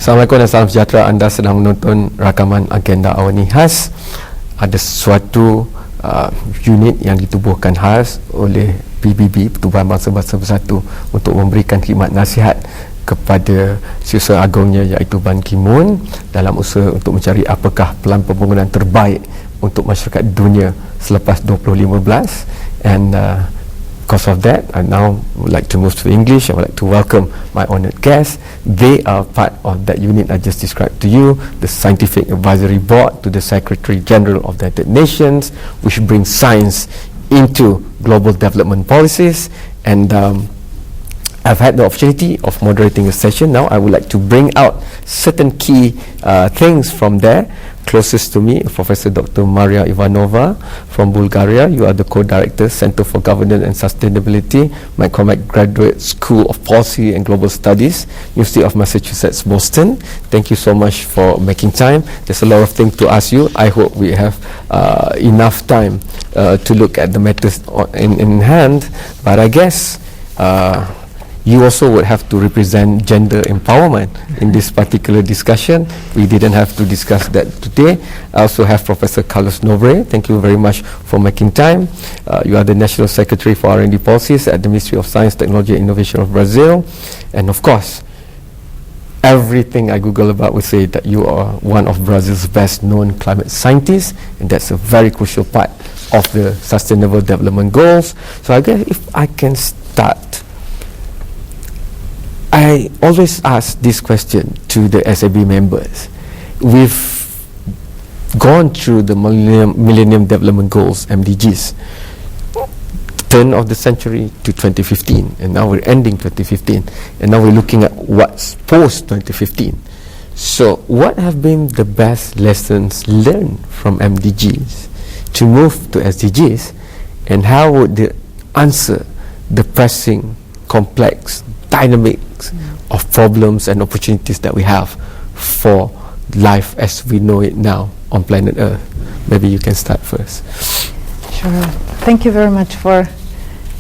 Assalamualaikum dan salam sejahtera. Anda sedang menonton rakaman agenda Awani khas. Ada suatu unit yang ditubuhkan khas oleh PBB, Pertubuhan Bangsa-Bangsa Bersatu, untuk memberikan khidmat nasihat kepada Setiausaha Agungnya iaitu Ban Ki-moon dalam usaha untuk mencari apakah pelan pembangunan terbaik untuk masyarakat dunia selepas 2015. And because of that, I now would like to move to English. I would like to welcome my honoured guests. They are part of that unit I just described to you, the Scientific Advisory Board to the Secretary General of the United Nations, which brings science into global development policies. And I've had the opportunity of moderating a session. Now I would like to bring out certain key things from there. Closest to me, Professor Dr. Maria Ivanova from Bulgaria. You are the co-director, Center for Governance and Sustainability, McCormack Graduate School of Policy and Global Studies, University of Massachusetts, Boston. Thank you so much for making time. There's a lot of things to ask you. I hope we have enough time to look at the matters in hand. But I guess you also would have to represent gender empowerment in this particular discussion. We didn't have to discuss that today. I also have Professor Carlos Nobre. Thank you very much for making time. You are the National Secretary for R&D Policies at the Ministry of Science, Technology and Innovation of Brazil. And of course, everything I Google about would say that you are one of Brazil's best known climate scientists, and that's a very crucial part of the Sustainable Development Goals. So I guess if I can start, I always ask this question to the SAB members. We've gone through the Millennium Development Goals, MDGs, turn of the century to 2015, and now we're ending 2015, and now we're looking at what's post 2015. So what have been the best lessons learned from MDGs to move to SDGs, and how would they answer the pressing, complex dynamics of problems and opportunities that we have for life as we know it now on planet Earth? Maybe you can start first. Sure. Thank you very much for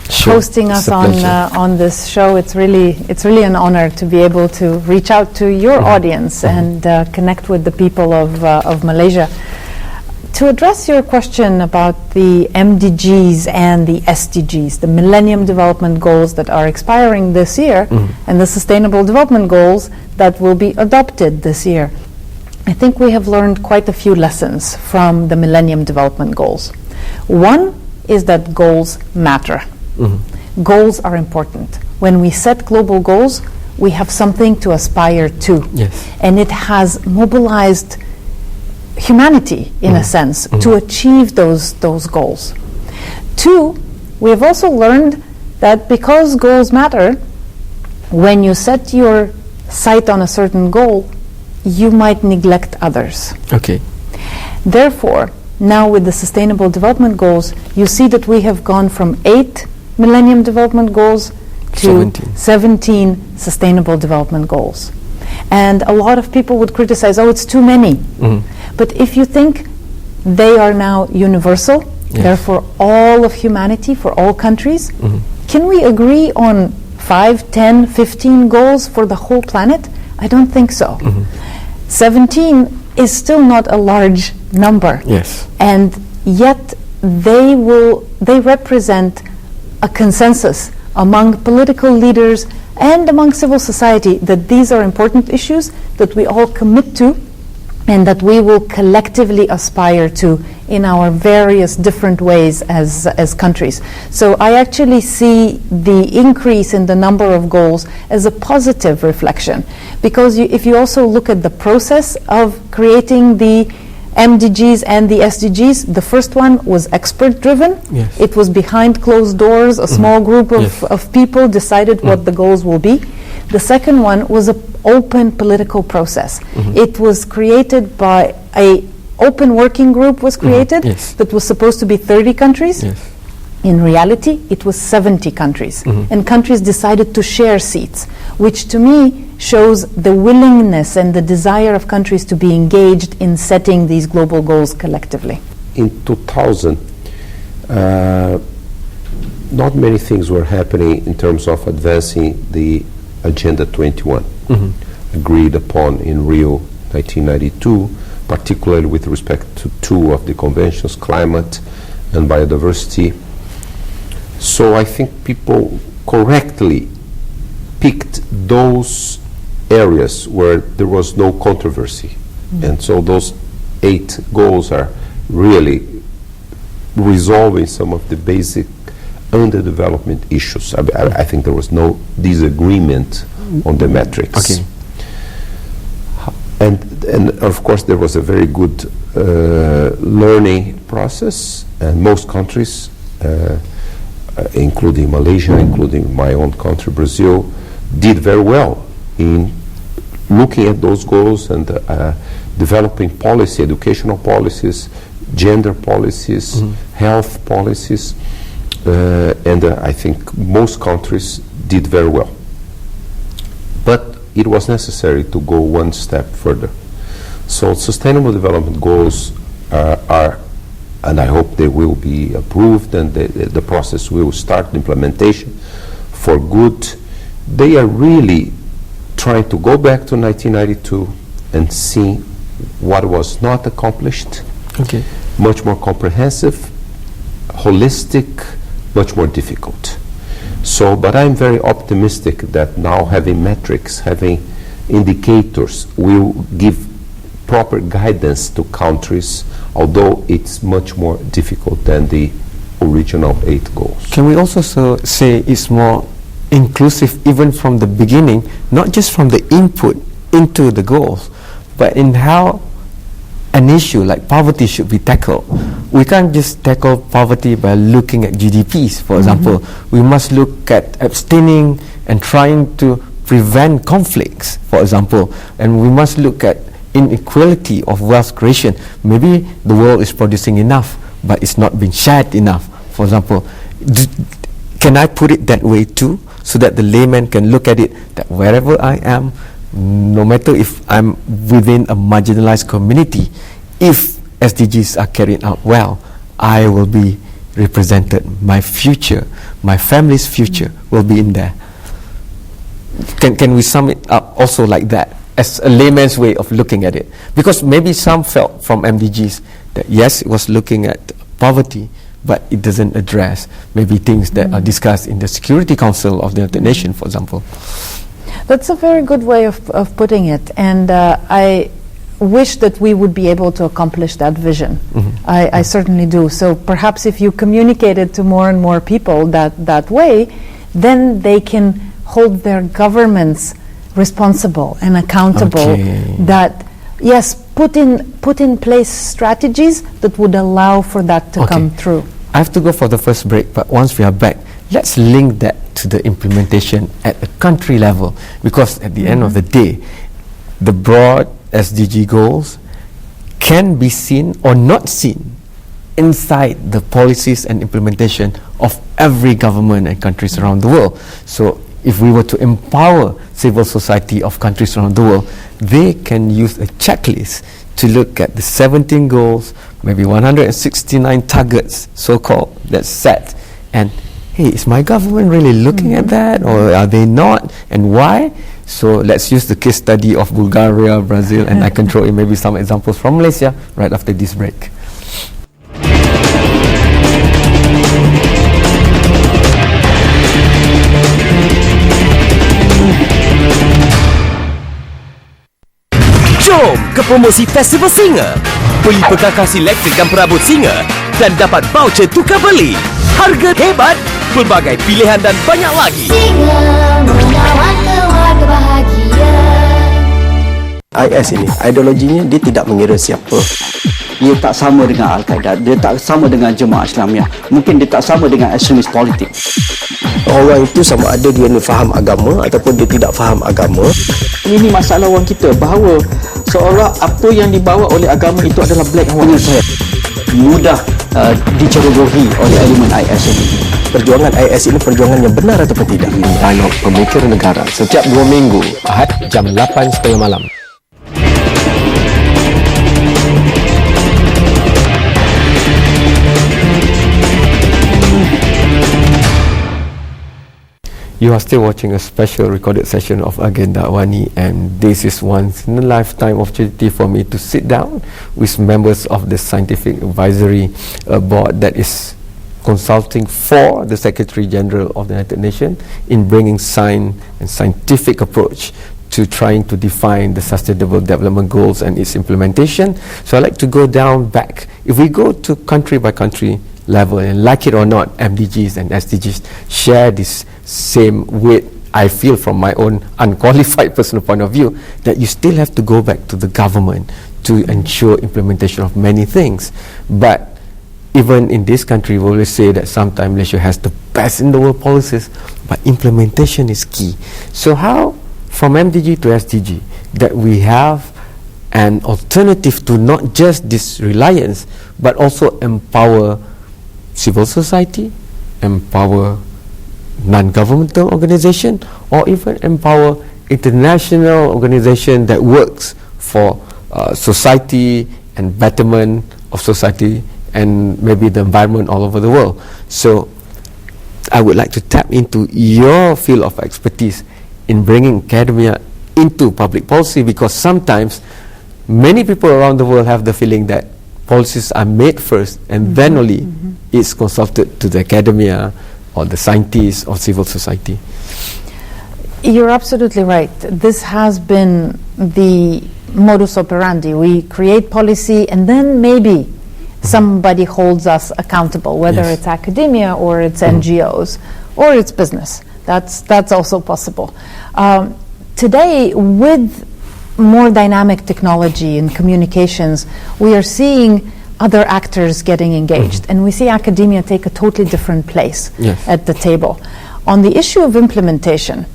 hosting us on this show. It's really an honor to be able to reach out to your audience and connect with the people of Malaysia. To address your question about the MDGs and the SDGs, the Millennium Development Goals that are expiring this year, and the Sustainable Development Goals that will be adopted this year, I think we have learned quite a few lessons from the Millennium Development Goals. One is that goals matter. Goals are important. When we set global goals, we have something to aspire to. Yes. And it has mobilized humanity, in a sense, to achieve those goals. Two, we have also learned that because goals matter, when you set your sight on a certain goal, you might neglect others. Okay. Therefore, now with the Sustainable Development Goals, you see that we have gone from 8 Millennium Development Goals to 17 Sustainable Development Goals. And a lot of people would criticize, oh, it's too many. But if you think they are now universal, they're for all of humanity, for all countries, can we agree on 5, 10, 15 goals for the whole planet? I don't think so. 17 is still not a large number. Yes. And yet they represent a consensus among political leaders and among civil society that these are important issues that we all commit to and that we will collectively aspire to in our various different ways as countries. So I actually see the increase in the number of goals as a positive reflection, because if you also look at the process of creating the MDGs and the SDGs, the first one was expert driven. Yes. It was behind closed doors, a small group of people decided what the goals will be. The second one was an open political process. It was created by an open working group was created that was supposed to be 30 countries. In reality, it was 70 countries. And countries decided to share seats, which to me shows the willingness and the desire of countries to be engaged in setting these global goals collectively. In 2000, not many things were happening in terms of advancing the Agenda 21. agreed upon in Rio 1992, particularly with respect to two of the conventions, climate and biodiversity. So I think people correctly picked those areas where there was no controversy. And so those 8 goals are really resolving some of the basic underdevelopment issues. I think there was no disagreement on the metrics. Okay. And of course there was a very good learning process, and most countries, including Malaysia, including my own country, Brazil, did very well in looking at those goals and developing policy, educational policies, gender policies, health policies, and I think most countries did very well. But it was necessary to go one step further. So Sustainable Development Goals are, and I hope they will be approved, and the process will start implementation for good. They are really trying to go back to 1992 and see what was not accomplished. Okay. Much more comprehensive, holistic, much more difficult. So, but I'm very optimistic that now having metrics, having indicators will give proper guidance to countries, although it's much more difficult than the original 8 goals. Can we also say it's more inclusive even from the beginning, not just from the input into the goals, but in how an issue like poverty should be tackled? We can't just tackle poverty by looking at GDPs, for example. We must look at abstaining and trying to prevent conflicts, for example. And we must look at inequality of wealth creation. Maybe the world is producing enough, but it's not being shared enough, for example. Can I put it that way too, so that the layman can look at it that wherever I am, no matter if I'm within a marginalized community, if SDGs are carried out well, I will be represented. My future, my family's future will be in there. Can we sum it up also like that, as a layman's way of looking at it? Because maybe some felt from MDGs that yes, it was looking at poverty, but it doesn't address maybe things that are discussed in the Security Council of the United Nations, for example. That's a very good way of putting it, and I wish that we would be able to accomplish that vision. I certainly do. So perhaps if you communicate it to more and more people that way, then they can hold their governments responsible and accountable. That yes, put in place strategies that would allow for that to come through. I have to go for the first break, but once we are back, let's link that to the implementation at a country level, because at the end of the day, the broad SDG goals can be seen or not seen inside the policies and implementation of every government and countries around the world. So if we were to empower civil society of countries around the world, they can use a checklist to look at the 17 goals, maybe 169 targets, so-called, that's set. And hey, is my government really looking at that, or are they not, and why? So let's use the case study of Bulgaria, Brazil, and I can throw in maybe some examples from Malaysia right after this break. Jom ke promosi Festival Singa. Beli perkakas elektrik dan perabot Singa dan dapat voucher tukar beli. Harga hebat, pelbagai pilihan dan banyak lagi. Singa menawan keluarga bahagia. IS ini, ideologinya dia tidak mengira siapa. Dia tak sama dengan Al-Qaeda, dia tak sama dengan Jemaah Islamiyah. Mungkin dia tak sama dengan ekstremis politik. Orang itu sama ada dia ni faham agama ataupun dia tidak faham agama. Ini masalah orang kita, bahawa seolah apa yang dibawa oleh agama itu adalah black and white. Mudah dicerobohi oleh elemen IS ini. Perjuangan IS ini perjuangan yang benar ataupun tidak? Dialog Pemikir Negara setiap 2 minggu, Ahad jam 8.30 malam. You are still watching a special recorded session of Agenda Awani, and this is once in a lifetime opportunity for me to sit down with members of the Scientific Advisory Board that is consulting for the Secretary General of the United Nations in bringing science and scientific approach to trying to define the Sustainable Development Goals and its implementation. So I'd like to go down back. If we go to country by country level, and like it or not, MDGs and SDGs share this same weight. I feel from my own unqualified personal point of view that you still have to go back to the government to ensure implementation of many things. But even in this country, we always say that sometimes Malaysia has the best in the world policies, but implementation is key. So how, from MDG to SDG, that we have an alternative to not just this reliance, but also empower civil society, empower non-governmental organization, or even empower international organization that works for society and betterment of society and maybe the environment all over the world. So I would like to tap into your field of expertise in bringing academia into public policy, because sometimes many people around the world have the feeling that policies are made first and then only it's consulted to the academia or the scientists or civil society. You're absolutely right. This has been the modus operandi. We create policy and then maybe somebody holds us accountable, whether it's academia or it's NGOs or it's business. That's also possible. Today, with more dynamic technology and communications, we are seeing other actors getting engaged, and we see academia take a totally different place at the table. On the issue of implementation,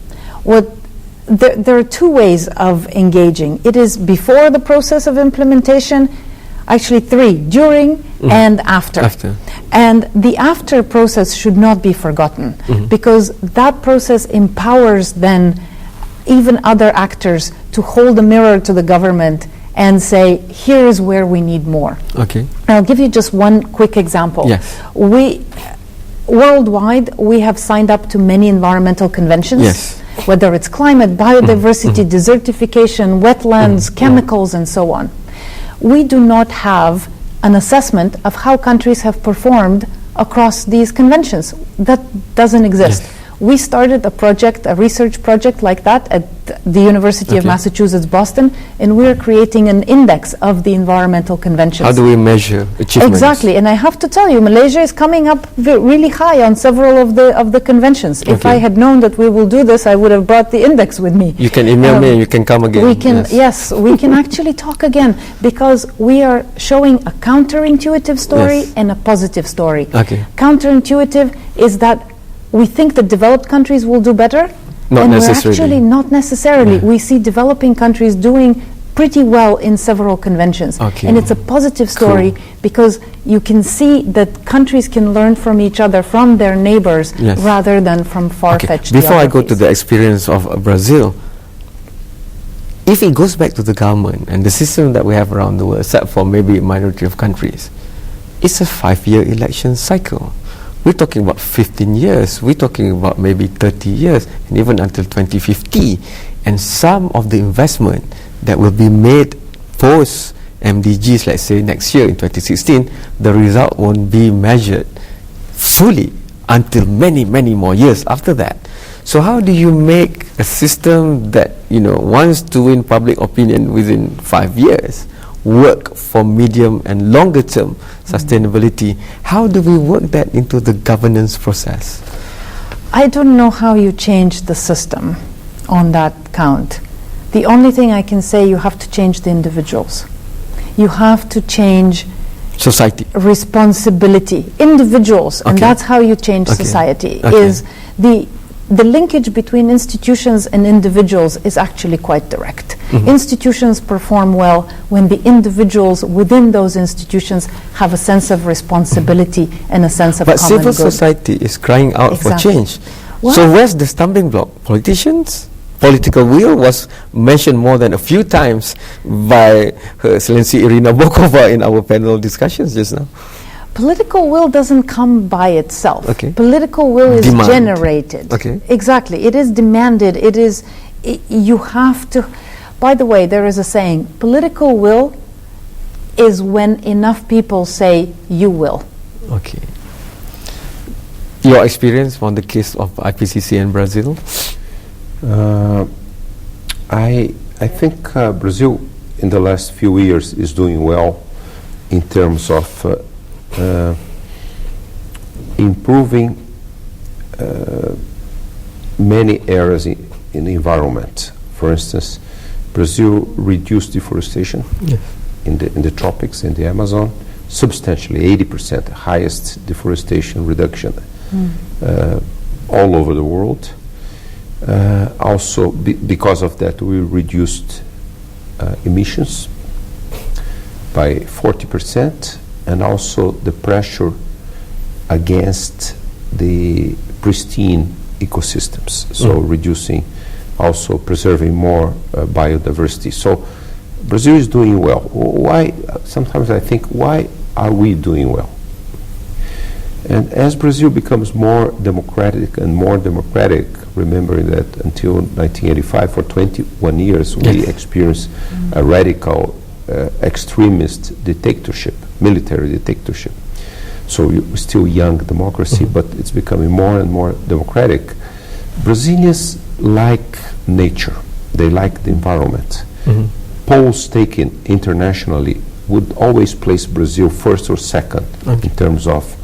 there are two ways of engaging. It is before the process of implementation, actually three, during and after. And the after process should not be forgotten, because that process empowers then even other actors to hold a mirror to the government and say, here is where we need more. Okay. I'll give you just one quick example. Worldwide, we have signed up to many environmental conventions, whether it's climate, biodiversity, desertification, wetlands, chemicals, and so on. We do not have an assessment of how countries have performed across these conventions. That doesn't exist. We started a research project like that at the University of Massachusetts, Boston, and we're creating an index of the environmental conventions. How do we measure achievements? Exactly, and I have to tell you, Malaysia is coming up really high on several of the conventions. If I had known that we will do this, I would have brought the index with me. You can email me and you can come again. We can, we can actually talk again, because we are showing a counterintuitive story and a positive story. Counterintuitive is that we think that developed countries will do better, not and necessarily. we're actually not necessarily. We see developing countries doing pretty well in several conventions. And it's a positive story because you can see that countries can learn from each other, from their neighbors, rather than from far-fetched Before I go to the experience of Brazil, if it goes back to the government and the system that we have around the world, except for maybe a minority of countries, it's a 5-year election cycle. We're talking about 15 years, we're talking about maybe 30 years, and even until 2050. And some of the investment that will be made post MDGs, let's say next year in 2016, the result won't be measured fully until many, many more years after that. So how do you make a system that, wants to win public opinion within 5 years, work for medium and longer term sustainability? How do we work that into the governance process? I don't know how you change the system on that count. The only thing I can say, you have to change the individuals. You have to change society, responsibility, individuals, and that's how you change society. Is the linkage between institutions and individuals is actually quite direct. Institutions perform well when the individuals within those institutions have a sense of responsibility and a sense of common good. But civil society is crying out for change. So where's the stumbling block? Politicians? Political will was mentioned more than a few times by Her Excellency Irina Bokova in our panel discussions just now. political will doesn't come by itself. Okay. Political will is Demand. generated. Okay. Exactly. It is demanded. You have to. By the way, there is a saying: political will is when enough people say you will. Okay. Your experience on the case of IPCC in Brazil? I think Brazil in the last few years is doing well in terms of improving many areas in the environment. For instance, Brazil reduced deforestation in the tropics, in the Amazon, substantially, 80%, highest deforestation reduction all over the world. Also, because of that, we reduced emissions by 40%, and also the pressure against the pristine ecosystems, so reducing, also preserving more biodiversity. So Brazil is doing well. Why? Sometimes I think, why are we doing well? And as Brazil becomes more democratic and more democratic, remembering that until 1985, for 21 years, we experienced a radical extremist dictatorship, military dictatorship. So we're still young democracy, but it's becoming more and more democratic. Brazilians like nature. They like the environment. Polls taken internationally would always place Brazil first or second in terms of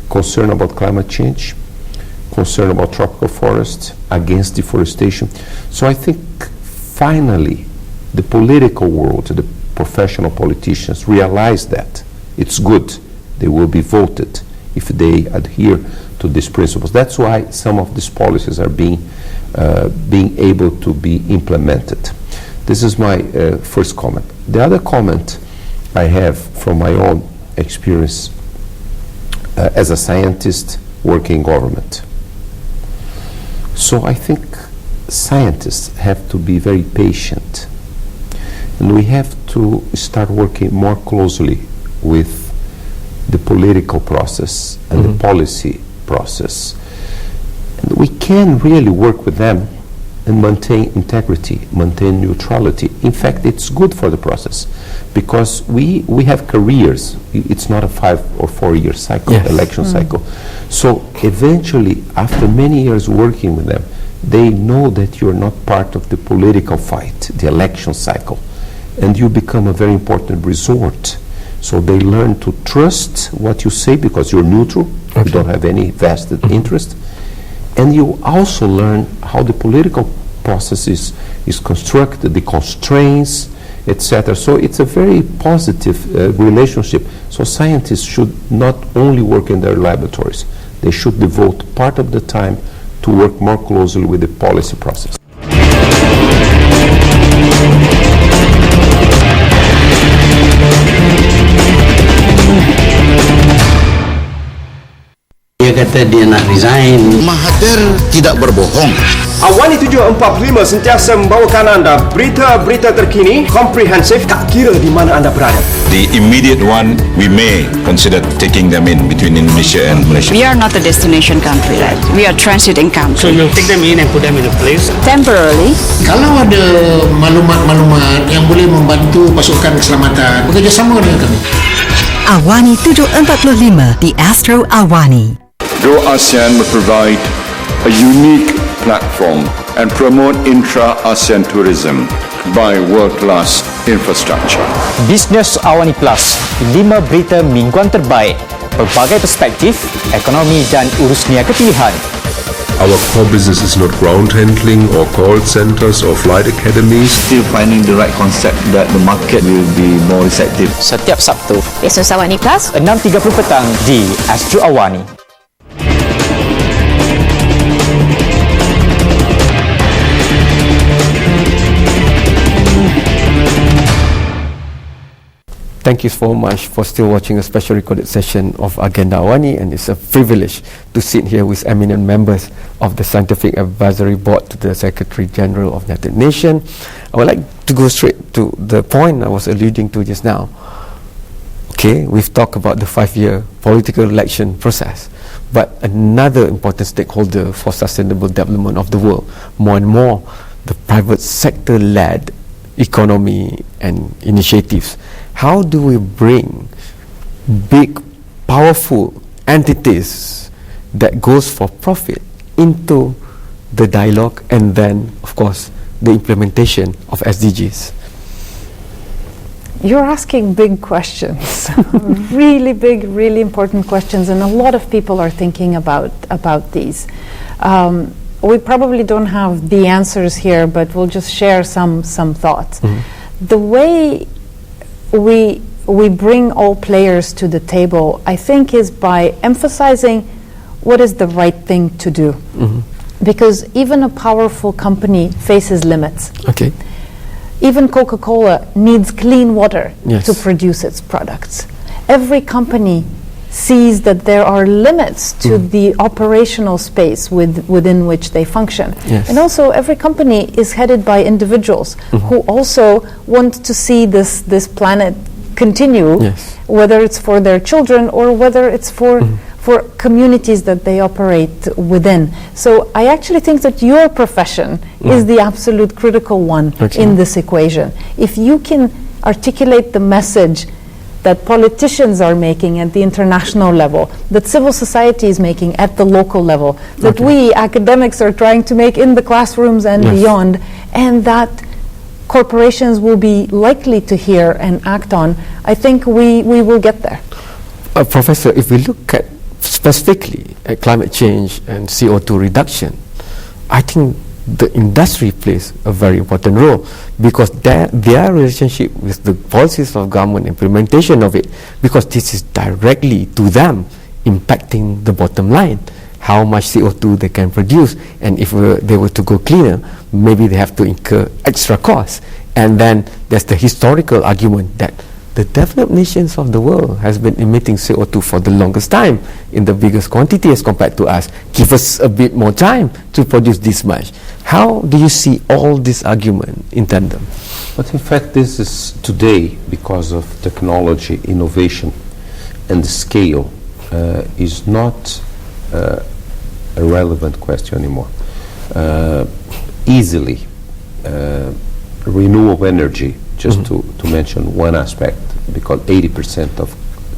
concern about climate change, concern about tropical forests, against deforestation. So I think finally the political world, the professional politicians realize that it's good. They will be voted if they adhere to these principles. That's why some of these policies are being able to be implemented. This is my first comment. The other comment I have from my own experience as a scientist working in government. So I think scientists have to be very patient, and we have to start working more closely with the political process and the policy process. And we can really work with them and maintain integrity, maintain neutrality. In fact, it's good for the process because we have careers. It's not a 5 or 4 year cycle, election cycle. So eventually, after many years working with them, they know that you're not part of the political fight, the election cycle, and you become a very important resort. So they learn to trust what you say because you're neutral, you don't have any vested interest. And you also learn how the political process is constructed, the constraints, etc. So it's a very positive relationship. So scientists should not only work in their laboratories, they should devote part of the time to work more closely with the policy process. Dia kata dia nak resign. Mahathir tidak berbohong. Awani 745 sentiasa membawakan anda berita-berita terkini, komprehensif, tak kira di mana anda berada. The immediate one, we may consider taking them in between Indonesia and Malaysia. We are not a destination country, right? We are transiting country. So you take them in and put them in a place? Temporarily. Kalau ada maklumat-maklumat yang boleh membantu pasukan keselamatan, bekerjasama dengan kami. Awani 745, the Astro Awani. Grow ASEAN will provide a unique platform and promote intra-ASEAN tourism by world-class infrastructure. Business Awani Plus, 5 berita mingguan terbaik, berbagai perspektif, ekonomi dan urus niaga pilihan. Our core business is not ground handling or call centers or flight academies. Still finding the right concept that the market will be more receptive. Setiap Sabtu, Business Awani Plus, 6.30 petang di Astro Awani. Thank you so much for still watching a special recorded session of Agenda Awani, and it's a privilege to sit here with eminent members of the Scientific Advisory Board to the Secretary General of United Nations. I would like to go straight to the point I was alluding to just now. Okay, we've talked about the 5-year political election process, but another important stakeholder for sustainable development of the world, more and more the private sector-led economy and initiatives. How do we bring big, powerful entities that goes for profit into the dialogue and then, of course, the implementation of SDGs? You're asking big questions, really big, really important questions, and a lot of people are thinking about these. We probably don't have the answers here, but we'll just share some thoughts. The way we bring all players to the table, I think, is by emphasizing what is the right thing to do. Because even a powerful company faces limits. Okay. Even Coca-Cola needs clean water Yes. to produce its products. Every company sees that there are limits to the operational space within which they function. Yes. And also every company is headed by individuals who also want to see this planet continue, Yes. whether it's for their children or whether it's for communities that they operate within. So I actually think that your profession is the absolute critical one in this equation. If you can articulate the message that politicians are making at the international level, that civil society is making at the local level, that we academics are trying to make in the classrooms and beyond, and that corporations will be likely to hear and act on, I think we will get there. Professor, if we look at specifically at climate change and CO2 reduction, I think the industry plays a very important role because their relationship with the policies of government, implementation of it, because this is directly to them impacting the bottom line, how much CO2 they can produce, and if they were to go cleaner, maybe they have to incur extra costs. And then there's the historical argument that the developed nations of the world has been emitting CO2 for the longest time in the biggest quantity as compared to us. Give us a bit more time to produce this much. How do you see all this argument in tandem? But in fact, this is today, because of technology, innovation, and the scale, is not a relevant question anymore. Easily, renewable energy, just to mention one aspect, because 80% of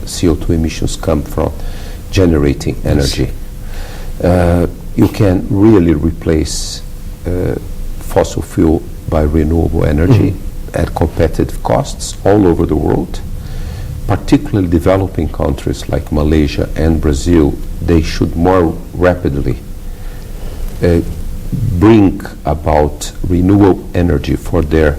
CO2 emissions come from generating energy. You can really replace fossil fuel by renewable energy at competitive costs all over the world. Particularly developing countries like Malaysia and Brazil, they should more rapidly bring about renewable energy for their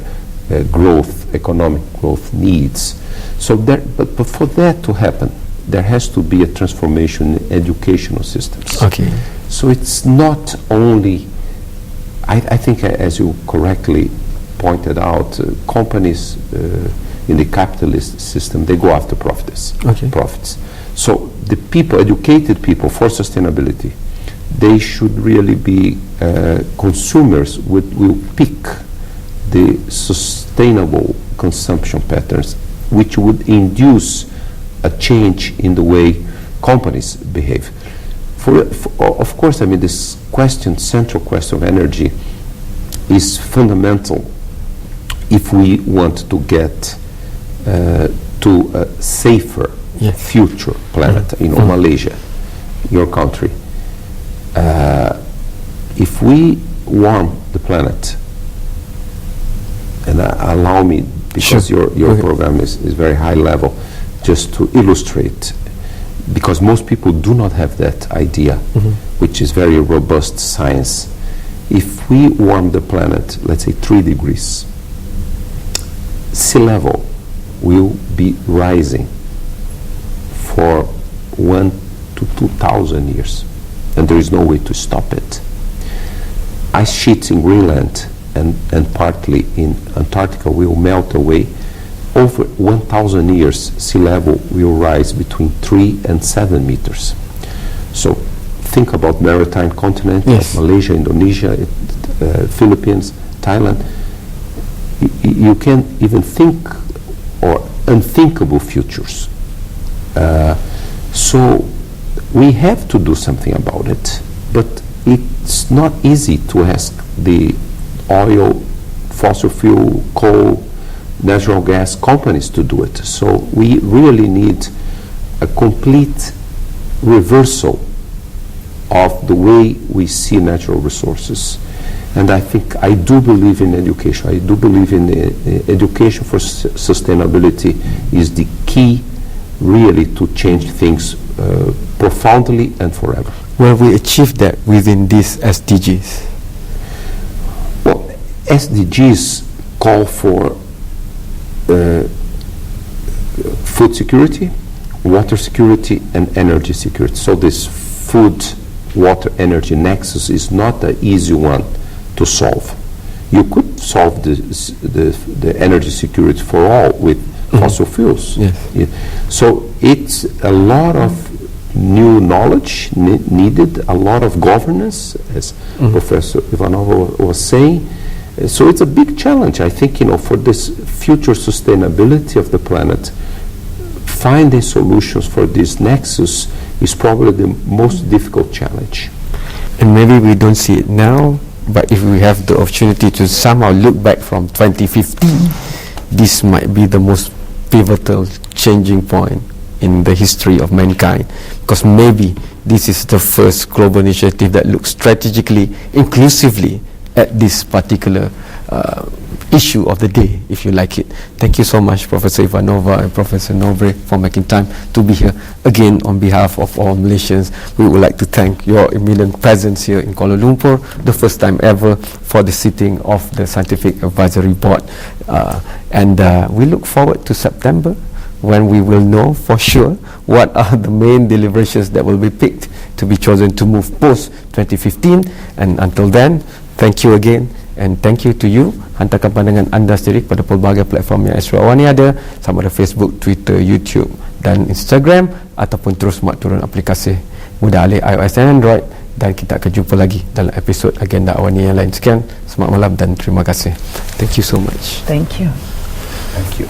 growth, economic growth needs. So but for that to happen, there has to be a transformation in educational systems. Okay. So it's not only, I think, as you correctly pointed out, companies in the capitalist system, they go after profits. So the people, educated people for sustainability, they should really be consumers will pick the sustainable consumption patterns, which would induce a change in the way companies behave. Of course, I mean, this question, central question of energy, is fundamental if we want to get to a safer future planet. You know, Malaysia, your country. If we warm the planet, and allow me, because your program is very high level, just to illustrate, because most people do not have that idea, which is very robust science. If we warm the planet, let's say 3 degrees, sea level will be rising for 1 to 2,000 years, and there is no way to stop it. Ice sheets in Greenland and partly in Antarctica will melt away. Over 1,000 years, sea level will rise between 3 and 7 meters. So think about maritime continent, like Malaysia, Indonesia, Philippines, Thailand. You can even think or unthinkable futures So we have to do something about it, but it's not easy to ask the oil, fossil fuel, coal, natural gas companies to do it. So we really need a complete reversal of the way we see natural resources. And I do believe in education. I do believe in education for sustainability is the key really to change things profoundly and forever. Will we achieve that within these SDGs? Well, SDGs call for food security, water security, and energy security. So this food, water, energy nexus is not an easy one to solve. You could solve the energy security for all with fossil fuels. Yes. Yeah. So it's a lot of new knowledge needed, a lot of governance, as Professor Ivanova was saying. So it's a big challenge, I think, for this future sustainability of the planet. Finding solutions for this nexus is probably the most difficult challenge. And maybe we don't see it now, but if we have the opportunity to somehow look back from 2015, this might be the most pivotal changing point in the history of mankind, because maybe this is the first global initiative that looks strategically, inclusively at this particular issue of the day, if you like it. Thank you so much, Professor Ivanova and Professor Nobre, for making time to be here. Again, on behalf of all Malaysians, we would like to thank your immediate presence here in Kuala Lumpur, the first time ever for the sitting of the Scientific Advisory Board. And we look forward to September, when we will know for sure what are the main deliberations that will be picked to be chosen to move post 2015. And until then, thank you again, and thank you to you. Hantarkan pandangan anda sendiri kepada pelbagai platform yang Astro Awani ada, sama ada Facebook, Twitter, YouTube dan Instagram, ataupun terus muat turun aplikasi mudah alih iOS dan Android. Dan kita akan jumpa lagi dalam episod Agenda Awani yang lain. Sekian, selamat malam dan terima kasih. Thank you so much. Thank you. Thank you.